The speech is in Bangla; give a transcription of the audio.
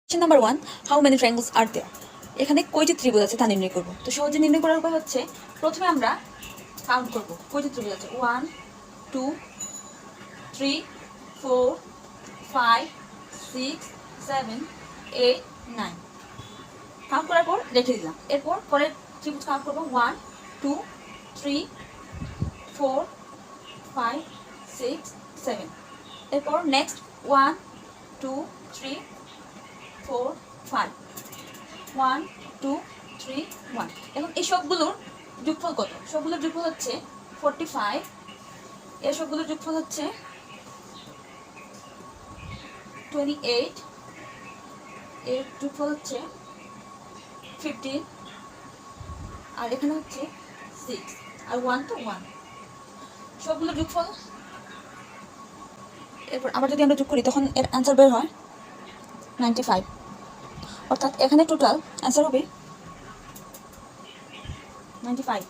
Question number 1, how many triangles are there? এখানে কয়টি ত্রিভুজ আছে তা নির্ণয় করব। তো সহজে নির্ণয় করার উপায় হচ্ছে প্রথমে আমরা কাউন্ট করব কয়টি ত্রিভুজ আছে। 1 2 3 4 5 6 7 8 9 কাউন্ট করার পর রেখে দিলাম। এরপর পরের ত্রিভুজ কাউন্ট করব 1 2 3 4 5 6 7 এরপর নেক্সট 1 2 3 4 5 1 2 3 1 এখন এই সবগুলোর যোগফল কত? সবগুলোর যোগফল হচ্ছে 45, এর সবগুলোর যোগফল হচ্ছে 28, এর যোগফল হচ্ছে 15, আর এখানে হচ্ছে 6, আর 1 তো 1 সবগুলোর যোগফল। এরপর আবার যদি আমরা যোগ করি তখন এর অ্যান্সার বের হয় 95, অর্থাৎ এখানে টোটাল অ্যান্সার হবে 95।